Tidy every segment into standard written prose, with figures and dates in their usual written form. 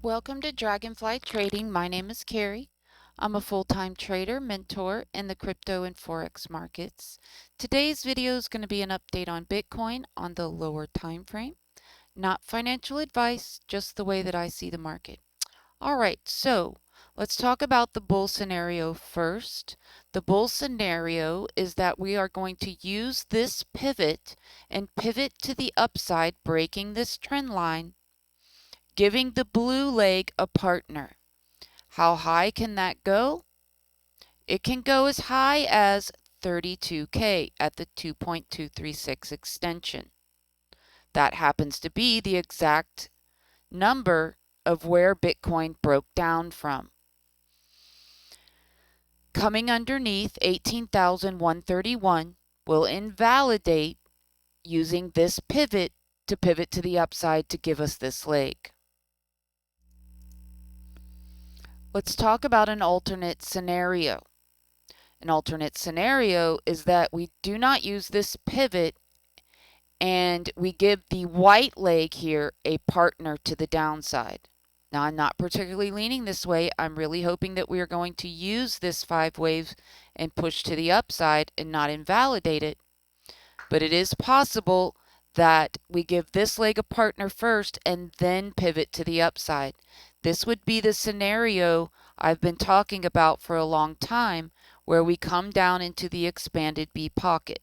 Welcome to Dragonfly Trading. My name is Carrie. I'm a full-time trader, mentor in the crypto and Forex markets. Today's video is going to be an update on Bitcoin on the lower time frame. Not financial advice, just the way that I see the market. Alright, so let's talk about the bull scenario first. The bull scenario is that we are going to use this pivot and pivot to the upside, breaking this trend line, giving the blue leg a partner. How high can that go? It can go as high as 32K at the 2.236 extension. That happens to be the exact number of where Bitcoin broke down from. Coming underneath 18,131 will invalidate using this pivot to pivot to the upside to give us this leg. Let's talk about an alternate scenario. An alternate scenario is that we do not use this pivot and we give the white leg here a partner to the downside. Now, I'm not particularly leaning this way. I'm really hoping that we are going to use this 5 wave and push to the upside and not invalidate it. But it is possible that we give this leg a partner first and then pivot to the upside. This would be the scenario I've been talking about for a long time, where we come down into the expanded B pocket.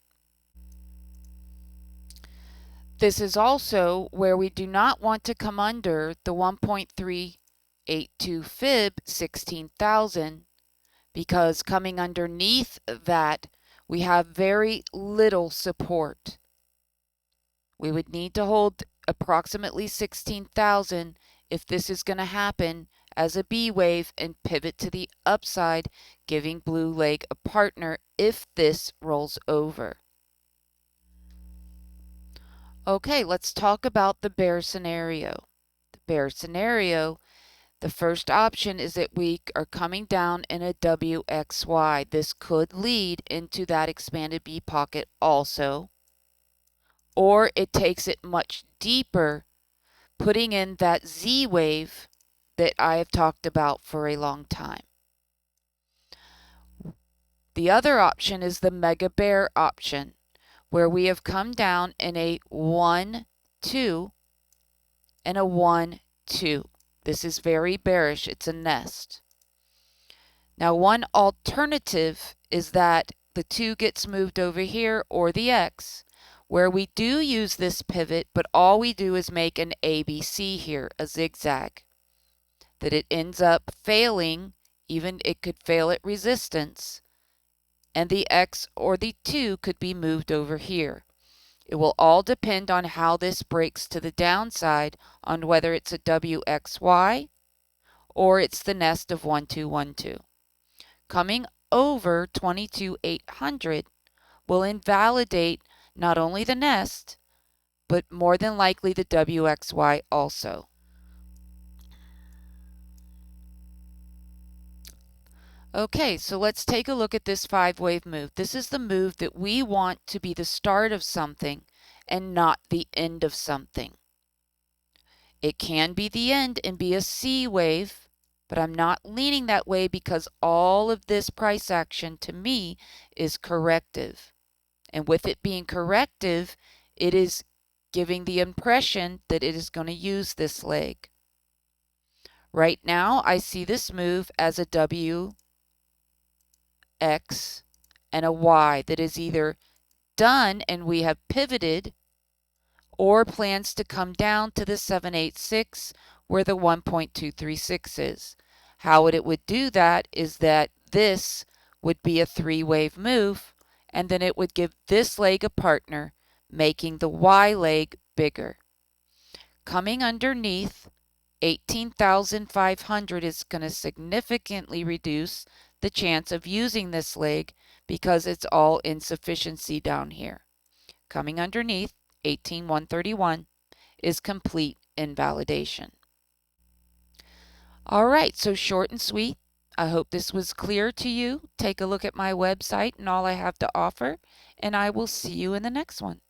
This is also where we do not want to come under the 1.382 fib 16,000, because coming underneath that we have very little support. We would need to hold approximately 16,000 if this is going to happen as a B wave and pivot to the upside, giving blue leg a partner if this rolls over. Okay, let's talk about the bear scenario. The bear scenario, the first option is that we are coming down in a WXY. This could lead into that expanded B pocket also, or it takes it much deeper, putting in that Z wave that I have talked about for a long time. The other option is the mega bear option, where we have come down in a 1, 2 and a 1, 2. This is very bearish. It's a nest. Now, one alternative is that the 2 gets moved over here, or the X, where we do use this pivot, but all we do is make an ABC here, a zigzag. That it ends up failing, even it could fail at resistance, and the X or the 2 could be moved over here. It will all depend on how this breaks to the downside, on whether it's a WXY or it's the nest of 1212. Coming over 22,800 will invalidate not only the nest, but more than likely the WXY also. Okay, so let's take a look at this 5 wave move. This is the move that we want to be the start of something and not the end of something. It can be the end and be a C wave, but I'm not leaning that way because all of this price action to me is corrective. And with it being corrective, it is giving the impression that it is going to use this leg. Right now, I see this move as a W, X, and a Y that is either done and we have pivoted, or plans to come down to the 786 where the 1.236 is. How it would do that is that this would be a 3 wave move, and then it would give this leg a partner, making the Y leg bigger. Coming underneath 18,500 is going to significantly reduce the chance of using this leg because it's all insufficiency down here. Coming underneath 18,131 is complete invalidation. All right, so short and sweet. I hope this was clear to you. Take a look at my website and all I have to offer, and I will see you in the next one.